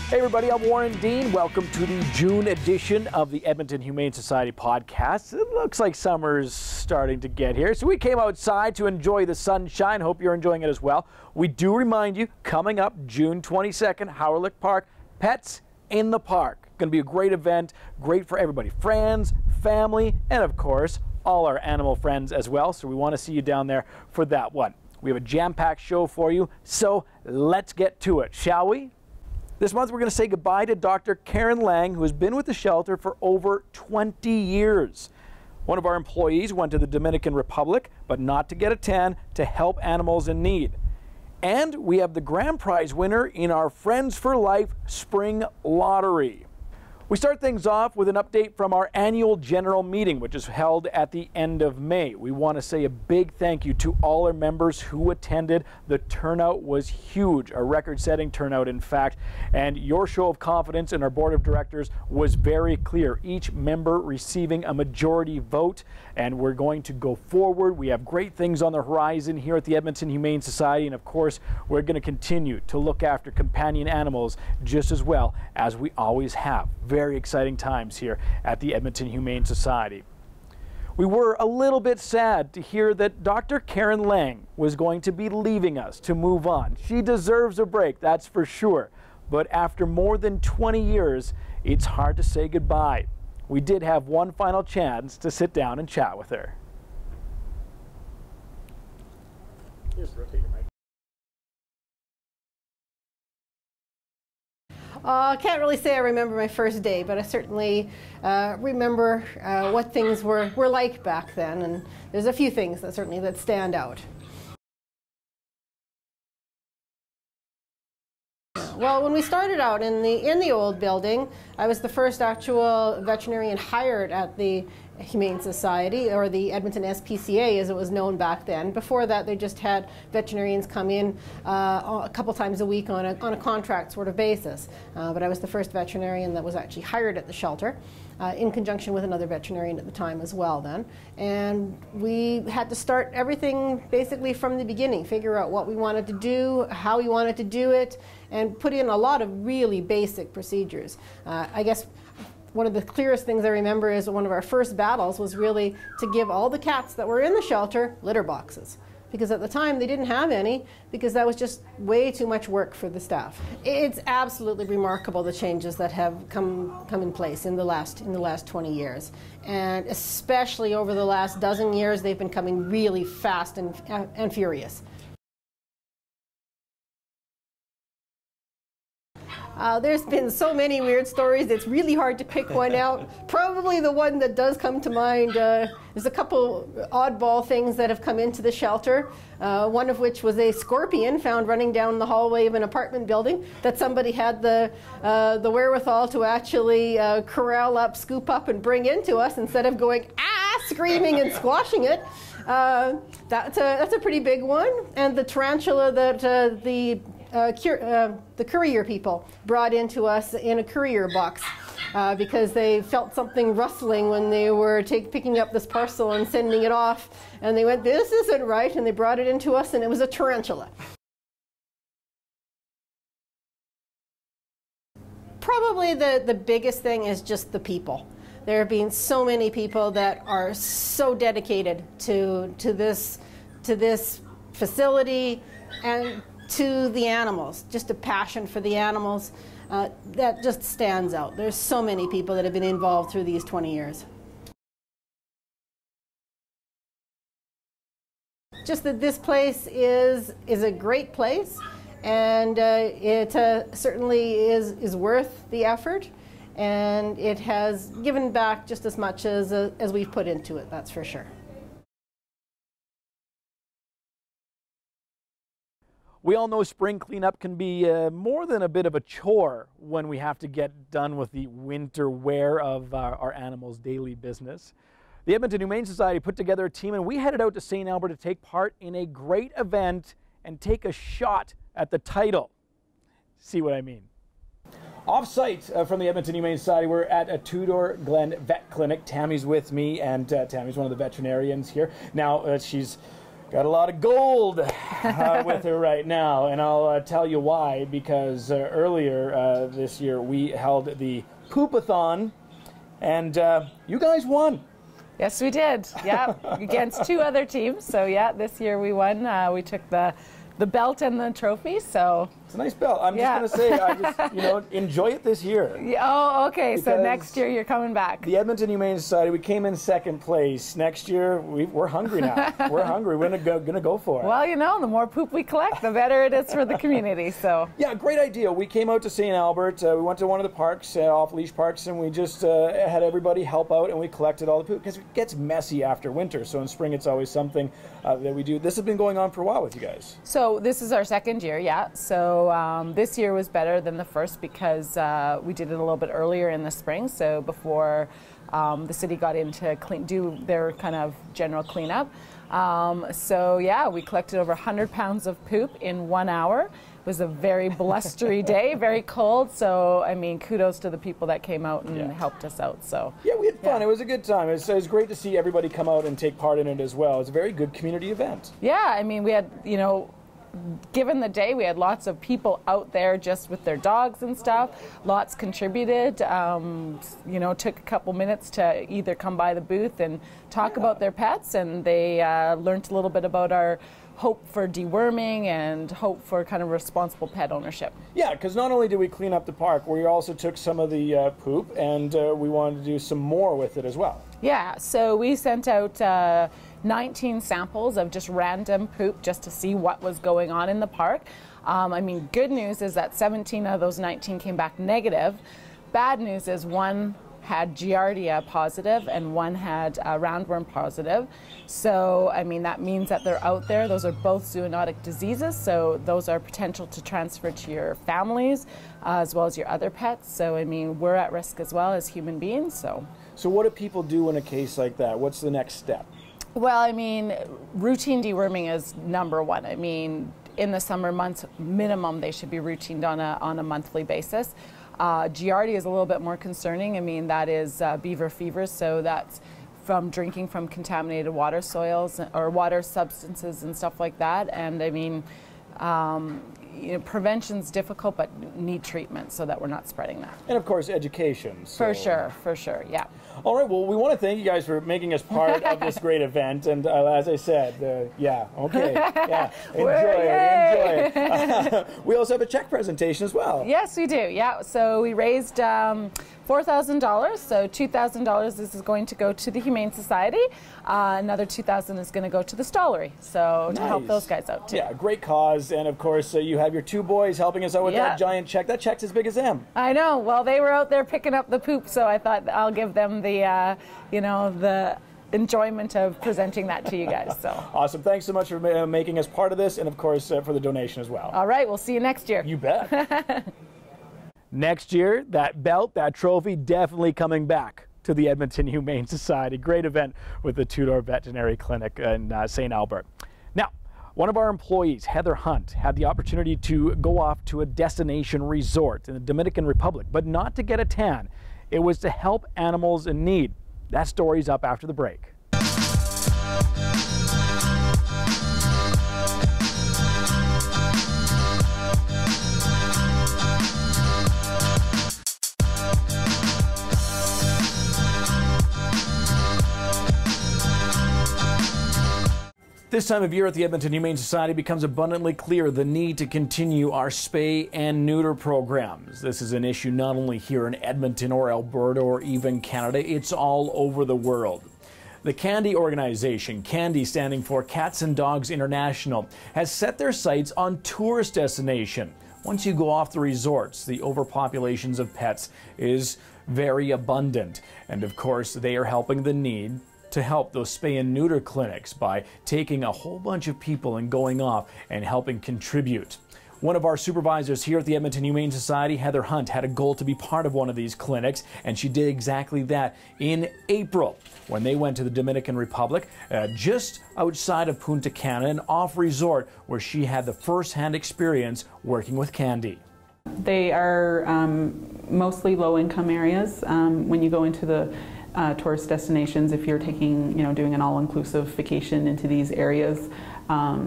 Hey everybody, I'm Warren Dean. Welcome to the June edition of the Edmonton Humane Society podcast. It looks like summer's starting to get here, so we came outside to enjoy the sunshine. Hope you're enjoying it as well. We do remind you, coming up June 22nd, Howralick Park, Pets in the Park. Going to be a great event, great for everybody, friends, family, and of course, all our animal friends as well. So we want to see you down there for that one. We have a jam-packed show for you, so let's get to it, shall we? This month we're going to say goodbye to Dr. Karen Lang, who has been with the shelter for over 20 years. One of our employees went to the Dominican Republic, but not to get a tan, to help animals in need. And we have the grand prize winner in our Friends for Life Spring Lottery. We start things off with an update from our annual general meeting, which is held at the end of May. We want to say a big thank you to all our members who attended. The turnout was huge, a record-setting turnout, in fact, and your show of confidence in our board of directors was very clear. Each member receiving a majority vote, and we're going to go forward. We have great things on the horizon here at the Edmonton Humane Society, and of course, we're going to continue to look after companion animals just as well as we always have. Very exciting times here at the Edmonton Humane Society. We were a little bit sad to hear that Dr. Karen Lang was going to be leaving us to move on. She deserves a break, that's for sure. But after more than 20 years, it's hard to say goodbye. We did have one final chance to sit down and chat with her. Just rotate your mic. I can't really say I remember my first day, but I certainly remember what things were like back then, and there's a few things that certainly that stand out. Well, when we started out in the old building, I was the first actual veterinarian hired at the Humane Society, or the Edmonton SPCA as it was known back then. Before that, they just had veterinarians come in a couple times a week on a contract sort of basis. But I was the first veterinarian that was actually hired at the shelter, in conjunction with another veterinarian at the time as well then. And we had to start everything basically from the beginning, figure out what we wanted to do, how we wanted to do it, and put in a lot of really basic procedures. I guess one of the clearest things I remember is one of our first battles was really to give all the cats that were in the shelter litter boxes. Because at the time they didn't have any, because that was just way too much work for the staff. It's absolutely remarkable the changes that have come in place in the last 20 years. And especially over the last dozen years, they've been coming really fast and furious. There's been so many weird stories, it's really hard to pick one out. Probably the one that does come to mind, there's a couple oddball things that have come into the shelter. One of which was a scorpion found running down the hallway of an apartment building that somebody had the wherewithal to actually corral up, scoop up, and bring into us instead of going, ah, screaming and squashing it. That's a pretty big one. And the tarantula that the courier people brought into us in a courier box because they felt something rustling when they were picking up this parcel and sending it off, and they went, this isn't right, and they brought it into us, and it was a tarantula. Probably the biggest thing is just the people. There have been so many people that are so dedicated to this facility and to the animals, just a passion for the animals that just stands out. There's so many people that have been involved through these 20 years. Just that this place is a great place, and it certainly is worth the effort, and it has given back just as much as we've put into it, that's for sure. We all know spring cleanup can be more than a bit of a chore when we have to get done with the winter wear of our animals' daily business. The Edmonton Humane Society put together a team, and we headed out to St. Albert to take part in a great event and take a shot at the title. See what I mean? Off-site from the Edmonton Humane Society, we're at a Tudor Glen Vet Clinic. Tammy's with me, and Tammy's one of the veterinarians here. Now, she's Got a lot of gold with her right now, and I'll tell you why, because earlier this year we held the Poopathon, and you guys won. Yes, we did. Yeah, against 2 other teams. So yeah, this year we won. We took the belt and the trophy. So it's a nice belt. I'm just gonna say, I just enjoy it this year. Yeah, oh, okay. So next year you're coming back. The Edmonton Humane Society, we came in 2nd place. Next year we're hungry now. We're hungry. We're gonna go for it. Well, the more poop we collect, the better it is for the community. So yeah, great idea. We came out to St. Albert. We went to one of the parks, off-leash parks, and we just had everybody help out, and we collected all the poop because it gets messy after winter. So in spring, it's always something that we do. This has been going on for a while with you guys. So this is our 2nd year, yeah. So this year was better than the first because we did it a little bit earlier in the spring, so before the city got in to do their kind of general cleanup. So yeah, we collected over 100 pounds of poop in 1 hour. It was a very blustery day, very cold. So I mean, kudos to the people that came out and helped us out. So yeah, we had fun. It was a good time. It was great to see everybody come out and take part in it as well. It's a very good community event. Yeah, I mean, we had, given the day, we had lots of people out there just with their dogs and stuff. Lots contributed. Took a couple minutes to either come by the booth and talk about their pets, and they learned a little bit about our hope for deworming and hope for kind of responsible pet ownership. Yeah, because not only did we clean up the park, we also took some of the poop, and we wanted to do some more with it as well. Yeah, so we sent out 19 samples of just random poop just to see what was going on in the park. I mean, good news is that 17 of those 19 came back negative. Bad news is 1 had Giardia positive and 1 had roundworm positive. So, I mean, that means that they're out there. Those are both zoonotic diseases, so those are potential to transfer to your families as well as your other pets. So, I mean, we're at risk as well as human beings. So what do people do in a case like that? What's the next step? Well, I mean, routine deworming is number 1. I mean, in the summer months, minimum, they should be routined on a monthly basis. Giardia is a little bit more concerning. I mean, that is beaver fever, so that's from drinking from contaminated water soils or water substances and stuff like that. And I mean, prevention's difficult, but need treatment so that we're not spreading that. And of course, education. So. For sure, yeah. All right, well, we want to thank you guys for making us part of this great event. And as I said, enjoy it. We also have a check presentation as well. Yes, we do, yeah. So we raised $4,000, so $2,000 is going to go to the Humane Society. Another $2,000 is going to go to the Stollery, so to help those guys out too. Yeah, great cause, and of course you have your 2 boys helping us out with that giant check. That check's as big as them. I know. Well, they were out there picking up the poop, so I thought I'll give them the enjoyment of presenting that to you guys. So awesome! Thanks so much for making us part of this, and of course for the donation as well. All right, we'll see you next year. You bet. Next year, that belt, that trophy, definitely coming back to the Edmonton Humane Society. Great event with the Tudor Veterinary Clinic in St. Albert. Now, one of our employees, Heather Hunt, had the opportunity to go off to a destination resort in the Dominican Republic, but not to get a tan. It was to help animals in need. That story's up after the break. This time of year at the Edmonton Humane Society becomes abundantly clear the need to continue our spay and neuter programs. This is an issue not only here in Edmonton or Alberta or even Canada, it's all over the world. The CANDI organization, CANDI standing for Cats and Dogs International, has set their sights on tourist destination. Once you go off the resorts, the overpopulations of pets is very abundant. And of course, they are helping the need to help those spay and neuter clinics by taking a whole bunch of people and going off and helping contribute. One of our supervisors here at the Edmonton Humane Society, Heather Hunt, had a goal to be part of one of these clinics, and she did exactly that in April when they went to the Dominican Republic, just outside of Punta Cana, an off resort where she had the first-hand experience working with CANDI. They are mostly low-income areas. When you go into the tourist destinations, if you're taking, doing an all-inclusive vacation into these areas,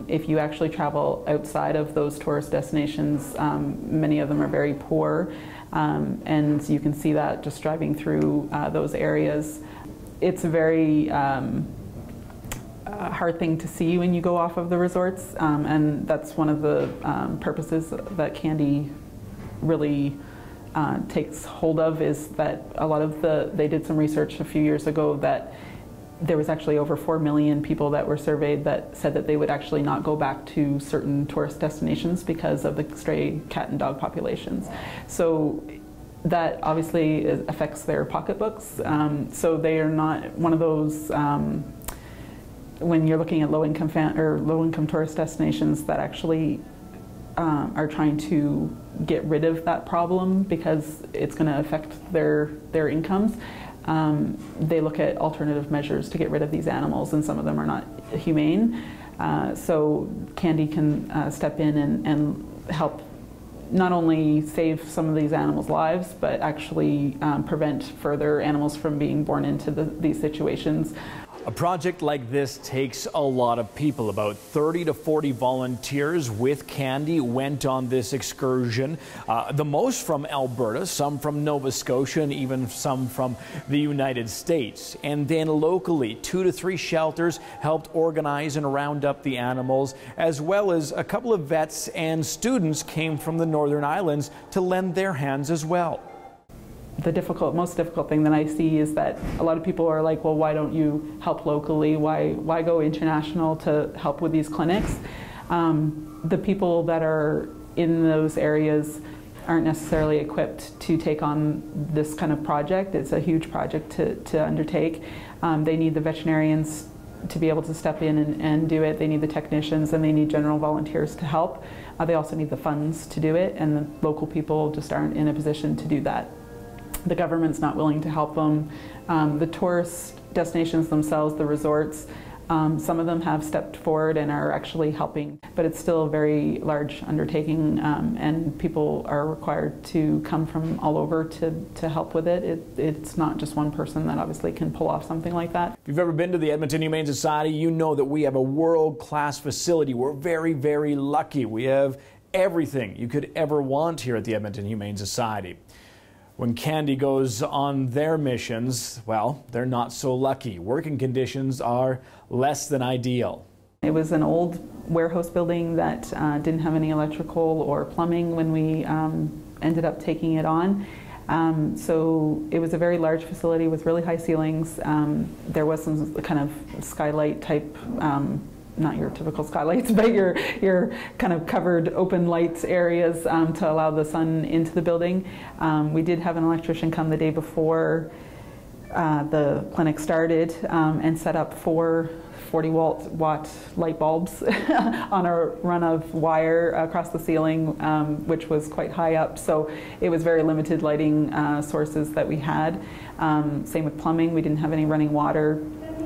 If you actually travel outside of those tourist destinations, many of them are very poor, and you can see that just driving through those areas. It's a very hard thing to see when you go off of the resorts, and that's one of the purposes that Candy really takes hold of, is that a lot of they did some research a few years ago that there was actually over 4 million people that were surveyed that said that they would actually not go back to certain tourist destinations because of the stray cat and dog populations. So that obviously affects their pocketbooks. So they are not one of those, when you're looking at low-income tourist destinations that actually are trying to get rid of that problem because it's going to affect their incomes. They look at alternative measures to get rid of these animals, and some of them are not humane. So Candy can step in and help not only save some of these animals' lives, but actually prevent further animals from being born into these situations. A project like this takes a lot of people. About 30 to 40 volunteers with Candy went on this excursion. The most from Alberta, some from Nova Scotia, and even some from the United States. And then locally, 2 to 3 shelters helped organize and round up the animals, as well as a couple of vets and students came from the Northern Islands to lend their hands as well. The most difficult thing that I see is that a lot of people are like, well, why don't you help locally? Why go international to help with these clinics? The people that are in those areas aren't necessarily equipped to take on this kind of project. It's a huge project to undertake. They need the veterinarians to be able to step in and do it. They need the technicians, and they need general volunteers to help. They also need the funds to do it, and the local people just aren't in a position to do that. The government's not willing to help them. The tourist destinations themselves, the resorts, some of them have stepped forward and are actually helping, but it's still a very large undertaking, and people are required to come from all over to help with it. It's not just one person that obviously can pull off something like that. If you've ever been to the Edmonton Humane Society, you know that we have a world-class facility. We're very, very lucky. We have everything you could ever want here at the Edmonton Humane Society. When Candy goes on their missions, well, they're not so lucky. Working conditions are less than ideal. It was an old warehouse building that didn't have any electrical or plumbing when we ended up taking it on. So it was a very large facility with really high ceilings. There was some kind of skylight type, not your typical skylights, but your kind of covered open lights areas to allow the sun into the building. We did have an electrician come the day before the clinic started and set up 4 40-watt light bulbs on a run of wire across the ceiling, which was quite high up. So it was very limited lighting sources that we had. Same with plumbing. We didn't have any running water.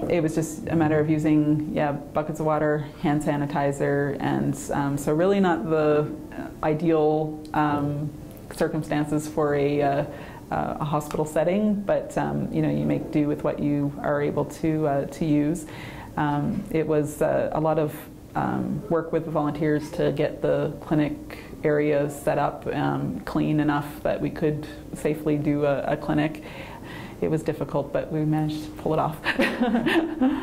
It was just a matter of using, buckets of water, hand sanitizer, and so really not the ideal circumstances for a hospital setting, but you make do with what you are able to use. It was a lot of work with the volunteers to get the clinic area set up clean enough that we could safely do a clinic. It was difficult, but we managed to pull it off.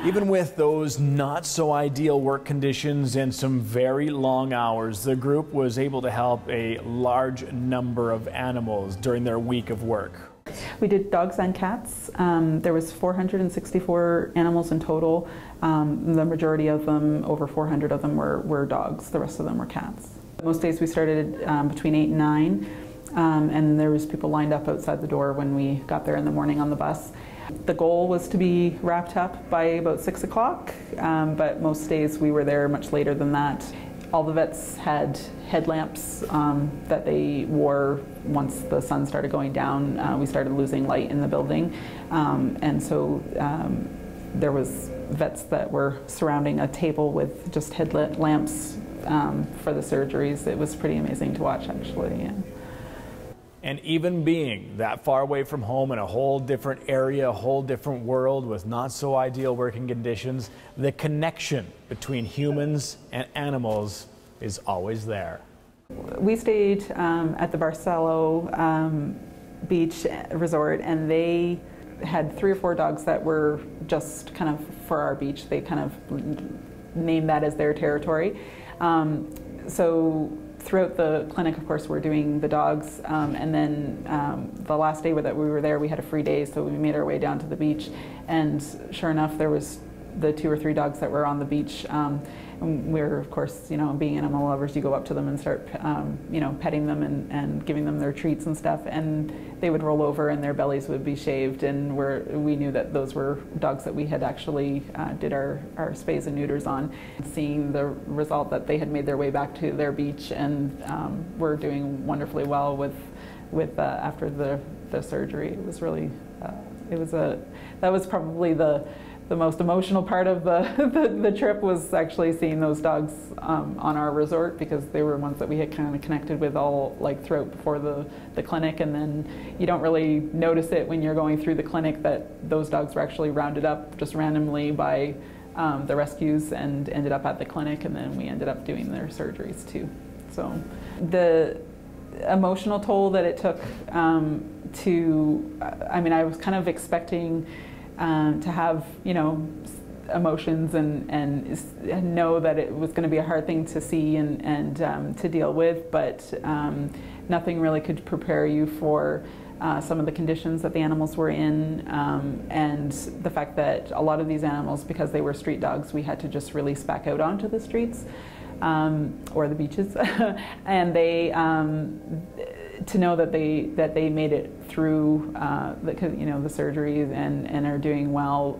Even with those not so ideal work conditions and some very long hours, the group was able to help a large number of animals during their week of work. We did dogs and cats. There was 464 animals in total. The majority of them, over 400 of them, were dogs. The rest of them were cats. Most days we started between 8 and 9. And there was people lined up outside the door when we got there in the morning on the bus. The goal was to be wrapped up by about 6 o'clock, but most days we were there much later than that. All the vets had headlamps that they wore once the sun started going down. We started losing light in the building, and so there was vets that were surrounding a table with just headlamps for the surgeries. It was pretty amazing to watch, actually. Yeah. And even being that far away from home in a whole different area, a whole different world with not so ideal working conditions, the connection between humans and animals is always there. We stayed at the Barcelo Beach Resort, and they had 3 or 4 dogs that were just kind of for our beach. They kind of named that as their territory. So throughout the clinic, of course, we're doing the dogs, and then the last day that we were there, we had a free day, so we made our way down to the beach, and sure enough, there was the 2 or 3 dogs that were on the beach. And we're, of course, you know, being animal lovers, you go up to them and start, you know, petting them and giving them their treats and stuff, and they would roll over and their bellies would be shaved, and we knew that those were dogs that we had actually did our spays and neuters on. Seeing the result that they had made their way back to their beach and were doing wonderfully well with after the surgery. It was really, that was probably the most emotional part of the trip, was actually seeing those dogs on our resort, because they were ones that we had kind of connected with all like throughout before the clinic, and then you don't really notice it when you're going through the clinic that those dogs were actually rounded up just randomly by the rescues and ended up at the clinic, and then we ended up doing their surgeries too. So the emotional toll that it took I mean, I was kind of expecting to have, you know, emotions and know that it was going to be a hard thing to see and to deal with, but nothing really could prepare you for some of the conditions that the animals were in, and the fact that a lot of these animals, because they were street dogs, we had to just release back out onto the streets or the beaches, and they to know that they made it through the surgery and are doing well.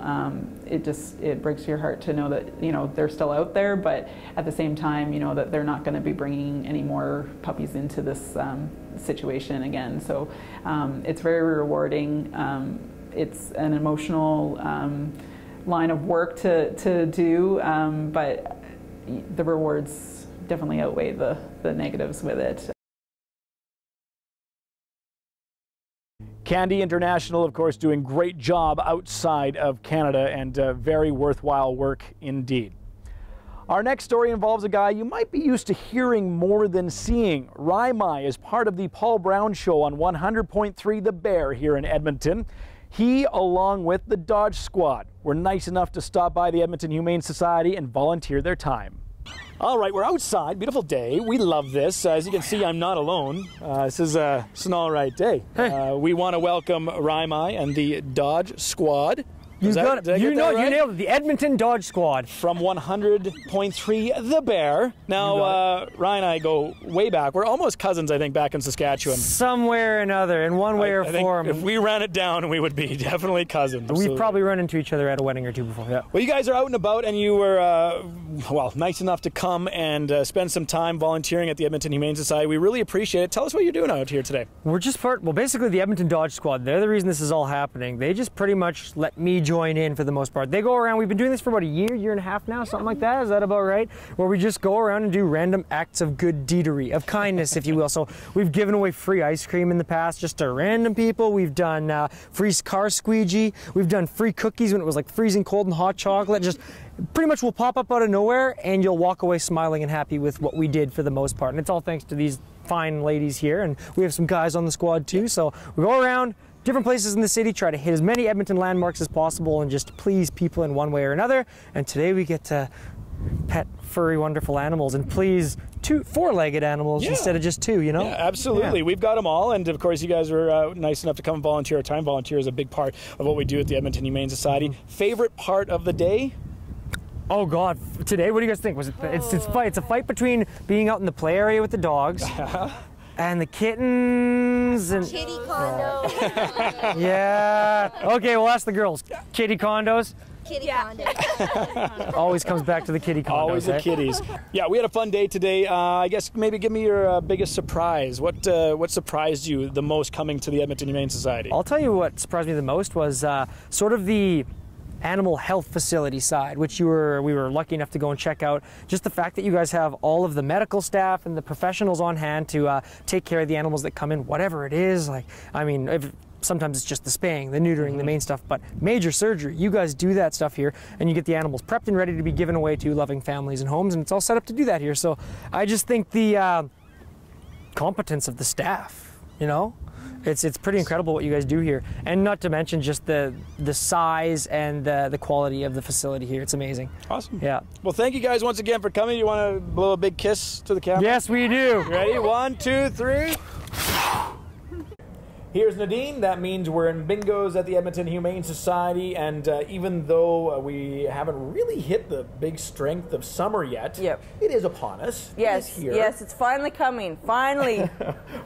It breaks your heart to know that, you know, they're still out there, but at the same time, you know, that they're not going to be bringing any more puppies into this situation again. So it's very rewarding. It's an emotional line of work to do, but the rewards definitely outweigh the negatives with it. Candy International, of course, doing great job outside of Canada, and very worthwhile work indeed. Our next story involves a guy you might be used to hearing more than seeing. Raimai is part of the Paul Brown Show on 100.3 The Bear here in Edmonton. He, along with the Dodge Squad, were nice enough to stop by the Edmonton Humane Society and volunteer their time. All right, we're outside. Beautiful day. We love this. As you can see, I'm not alone. This is an all right day. We want to welcome Raimai and the Dodge Squad. You got it. You nailed it. The Edmonton Dodge Squad. From 100.3 The Bear. Now, Ryan and I go way back. We're almost cousins, I think, back in Saskatchewan. Somewhere or another, in one way or form. If we ran it down, we would be definitely cousins. We've probably run into each other at a wedding or two before, yeah. Well, you guys are out and about, and you were, well, nice enough to come and spend some time volunteering at the Edmonton Humane Society. We really appreciate it. Tell us what you're doing out here today. We're just basically the Edmonton Dodge Squad. They're the reason this is all happening. They just pretty much let me join in for the most part. They go around, we've been doing this for about a year and a half now, something like that. Is that about right? Where we just go around and do random acts of good deedery, of kindness, if you will. So we've given away free ice cream in the past just to random people. We've done free car squeegee. We've done free cookies when it was like freezing cold and hot chocolate. Just pretty much will pop up out of nowhere and you'll walk away smiling and happy with what we did for the most part. And it's all thanks to these fine ladies here, and we have some guys on the squad too. So we go around different places in the city, try to hit as many Edmonton landmarks as possible and just please people in one way or another. And today we get to pet furry, wonderful animals and please four-legged animals instead of just two, you know? Yeah, absolutely. Yeah. We've got them all, and of course you guys were nice enough to come and volunteer our time. Volunteer is a big part of what we do at the Edmonton Humane Society. Favorite part of the day? Oh God, today, what do you guys think? Was it? It's a fight between being out in the play area with the dogs and the kittens and kitty condos. Yeah. Okay, we'll ask the girls. Kitty condos. Kitty condos. Always comes back to the kitty condos. Always the kitties. Yeah, we had a fun day today. I guess maybe give me your biggest surprise. What surprised you the most coming to the Edmonton Humane Society? I'll tell you what surprised me the most was sort of the animal health facility side, which we were lucky enough to go and check out. Just the fact that you guys have all of the medical staff and the professionals on hand to take care of the animals that come in, whatever it is. Like, I mean, sometimes it's just the spaying, the neutering, the main stuff, but major surgery, you guys do that stuff here, and you get the animals prepped and ready to be given away to loving families and homes, and it's all set up to do that here. So I just think the competence of the staff, you know, it's pretty incredible what you guys do here, and not to mention just the size and the quality of the facility here. It's amazing. Awesome. Yeah. Well, thank you guys once again for coming. You want to blow a big kiss to the camera? Yes, we do. Ready? 1, 2, 3. Here's Nadine. That means we're in bingos at the Edmonton Humane Society, and even though we haven't really hit the big strength of summer yet, Yep. it is upon us. Yes, it is here. yes, it's finally coming. Finally.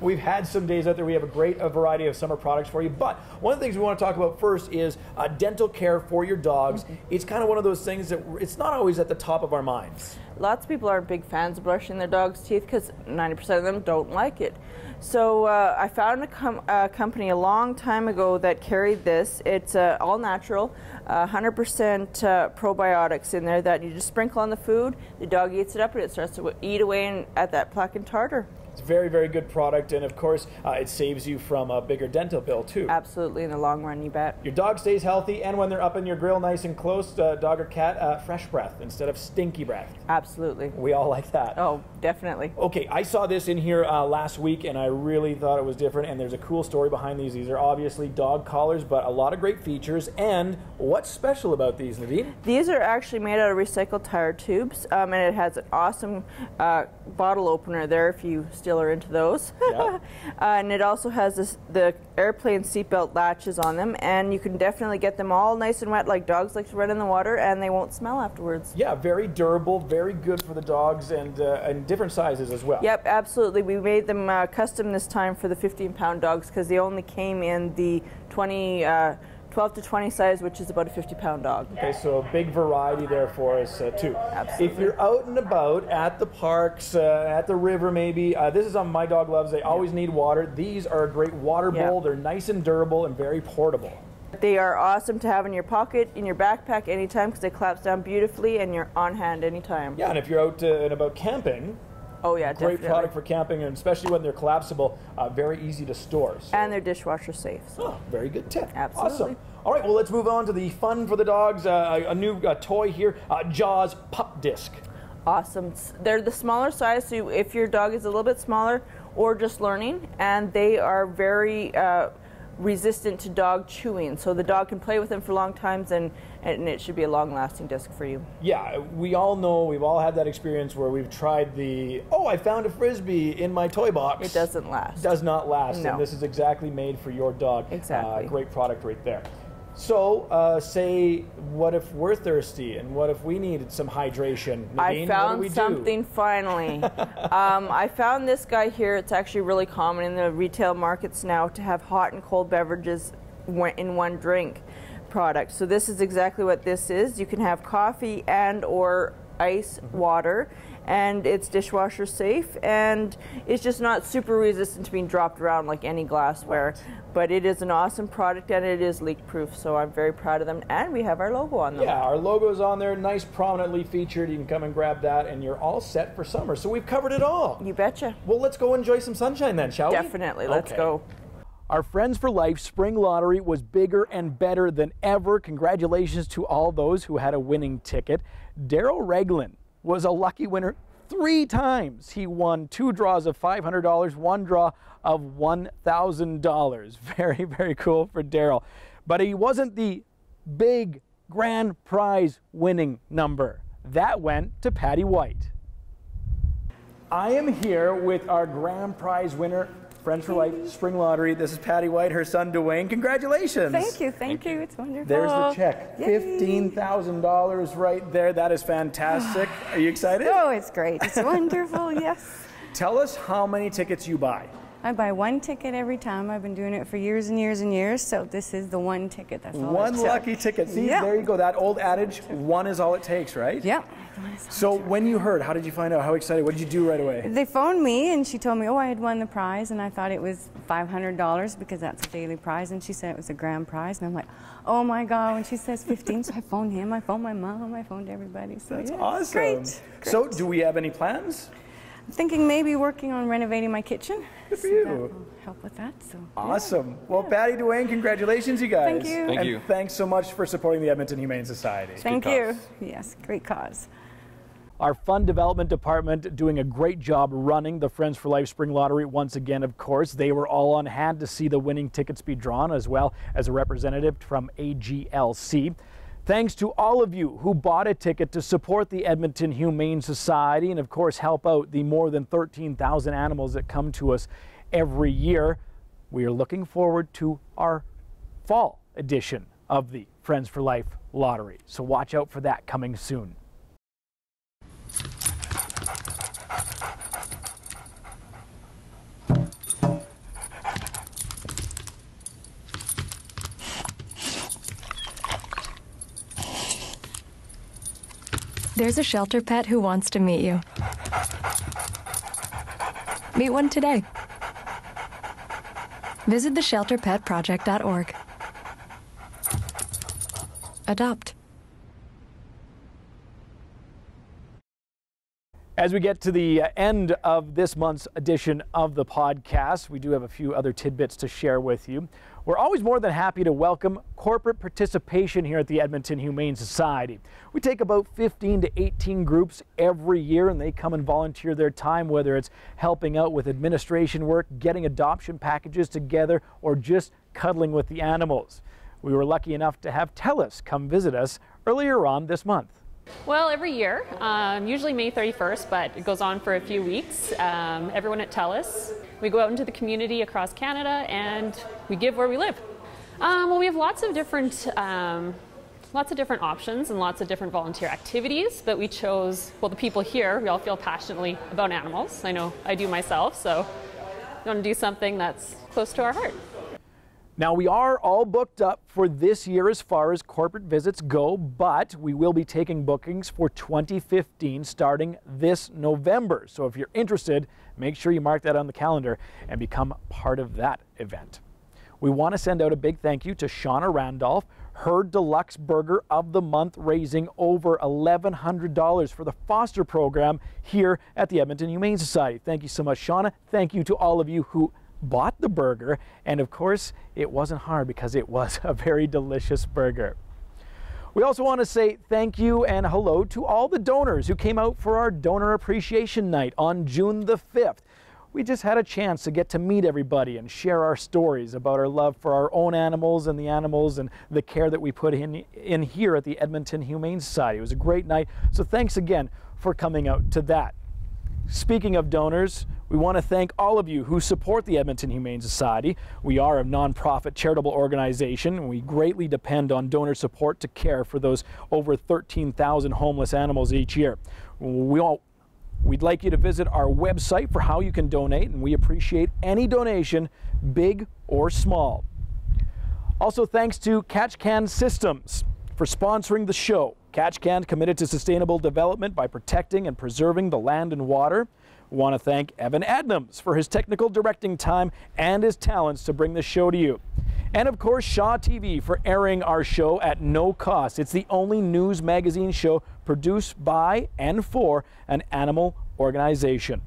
We've had some days out there. We have a great variety of summer products for you, but one of the things we want to talk about first is dental care for your dogs. It's kind of one of those things that it's not always at the top of our minds. Lots of people aren't big fans of brushing their dog's teeth because 90% of them don't like it. So I found a company a long time ago that carried this. It's all natural, 100% probiotics in there that you just sprinkle on the food. The dog eats it up and it starts to eat away at that plaque and tartar. It's a very, very good product, and of course, it saves you from a bigger dental bill too. Absolutely, in the long run, you bet. Your dog stays healthy, and when they're up in your grill nice and close, dog or cat, fresh breath instead of stinky breath. Absolutely. We all like that. Oh, definitely. Okay, I saw this in here last week, and I really thought it was different, and there's a cool story behind these. These are obviously dog collars, but a lot of great features. And what's special about these, Nadine? These are actually made out of recycled tire tubes, and it has an awesome bottle opener there if you still are into those. Yeah. And it also has the airplane seatbelt latches on them, and you can definitely get them all nice and wet like dogs like to run in the water, and they won't smell afterwards. Yeah, very durable, very good for the dogs, and different sizes as well. Yep, absolutely. We made them custom this time for the 15-pound dogs because they only came in the 12 to 20 size, which is about a 50-pound dog. Okay, so a big variety there for us too. Absolutely. If you're out and about at the parks, at the river maybe, this is on My Dog Loves. They always need water. These are a great water bowl. They're nice and durable and very portable. They are awesome to have in your pocket, in your backpack anytime because they collapse down beautifully and you're on hand anytime. Yeah, and if you're out and about camping, oh yeah, great definitely. product for camping, and especially when they're collapsible, very easy to store. So. And they're dishwasher safe. So. Oh, very good tip. Absolutely. Awesome. All right, well, let's move on to the fun for the dogs. A new toy here, Jaws Pup Disc. Awesome. They're the smaller size, so if your dog is a little bit smaller or just learning, and they are very resistant to dog chewing, so the dog can play with them for long times, and it should be a long-lasting disc for you. Yeah, we all know, we've all had that experience where we've tried I found a Frisbee in my toy box. It doesn't last. Does not last, No. and this is exactly made for your dog. Exactly. Great product right there. So, say, what if we're thirsty, and what if we needed some hydration? Nadine, I found what do we something finally. I found this guy here. It's actually really common in the retail markets now to have hot and cold beverages in one drink product. So this is exactly what this is. You can have coffee and or ice water, and it's dishwasher safe, and it's just not super resistant to being dropped around like any glassware. But it is an awesome product, and it is leak proof, so I'm very proud of them, and we have our logo on them. Yeah, our logo's on there, nice prominently featured. You can come and grab that, and you're all set for summer. So we've covered it all. You betcha. Well, let's go enjoy some sunshine then, shall we? Definitely. Let's go. Our Friends for Life Spring Lottery was bigger and better than ever. Congratulations to all those who had a winning ticket. Daryl Reglan was a lucky winner 3 times. He won 2 draws of $500, 1 draw of $1,000. Very, very cool for Daryl. But he wasn't the big grand prize winning number. That went to Patty White. I am here with our grand prize winner, Friends for Life Spring Lottery. This is Patty White, her son Dwayne. Congratulations. Thank you. It's wonderful. There's the check. Yay. $15,000 right there. That is fantastic. Are you excited? Oh, it's great. It's wonderful, yes. Tell us how many tickets you buy. I buy one ticket every time. I've been doing it for years and years and years, so this is the one ticket. That's all One lucky ticket. See, there you go. That old adage, one is all it takes, right? Yep. So when you heard, how did you find out? How excited? What did you do right away? They phoned me and she told me, oh, I had won the prize, and I thought it was $500 because that's a daily prize, and she said it was a grand prize, and I'm like, oh my God. When she says 15, so I phoned him, I phoned my mom, I phoned everybody. So that's yeah, awesome. Great. So do we have any plans? I'm thinking maybe working on renovating my kitchen. Good for you. That will help with that. So awesome. Yeah. Well, Patty, Dwayne, congratulations, you guys. Thank you. And thanks so much for supporting the Edmonton Humane Society. Thank you. Yes, great cause. Our Fund Development Department doing a great job running the Friends for Life Spring Lottery once again, of course. They were all on hand to see the winning tickets be drawn, as well as a representative from AGLC. Thanks to all of you who bought a ticket to support the Edmonton Humane Society and, of course, help out the more than 13,000 animals that come to us every year. We are looking forward to our fall edition of the Friends for Life Lottery, so watch out for that coming soon. There's a shelter pet who wants to meet you. Meet one today. Visit theshelterpetproject.org. Adopt. As we get to the end of this month's edition of the podcast, we do have a few other tidbits to share with you. We're always more than happy to welcome corporate participation here at the Edmonton Humane Society. We take about 15 to 18 groups every year, and they come and volunteer their time, whether it's helping out with administration work, getting adoption packages together, or just cuddling with the animals. We were lucky enough to have TELUS come visit us earlier on this month. Well, every year, usually May 31st, but it goes on for a few weeks. Everyone at TELUS, we go out into the community across Canada and we give where we live. Well, we have lots of different options and lots of different volunteer activities, but we chose, well, the people here, we all feel passionately about animals. I know I do myself, so we want to do something that's close to our heart. Now, we are all booked up for this year as far as corporate visits go, but we will be taking bookings for 2015 starting this November. So if you're interested, make sure you mark that on the calendar and become part of that event. We want to send out a big thank you to Shauna Randolph, her Deluxe Burger of the Month, raising over $1,100 for the foster program here at the Edmonton Humane Society. Thank you so much, Shauna. Thank you to all of you who bought the burger, and of course it wasn't hard because it was a very delicious burger. We also want to say thank you and hello to all the donors who came out for our Donor Appreciation Night on June the 5th. We just had a chance to get to meet everybody and share our stories about our love for our own animals and the care that we put in here at the Edmonton Humane Society. It was a great night, so thanks again for coming out to that. Speaking of donors, we want to thank all of you who support the Edmonton Humane Society. We are a nonprofit charitable organization, and we greatly depend on donor support to care for those over 13,000 homeless animals each year. We'd like you to visit our website for how you can donate, and we appreciate any donation, big or small. Also, thanks to Catch Can Systems for sponsoring the show. Catch Can committed to sustainable development by protecting and preserving the land and water. We want to thank Evan Adnams for his technical directing time and his talents to bring this show to you. And of course, Shaw TV for airing our show at no cost. It's the only news magazine show produced by and for an animal organization.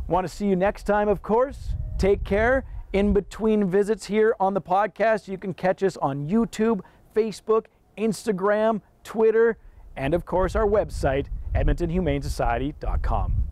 Want to see you next time, of course. Take care. In between visits here on the podcast, you can catch us on YouTube, Facebook, Instagram, Twitter, and of course our website, EdmontonHumaneSociety.com.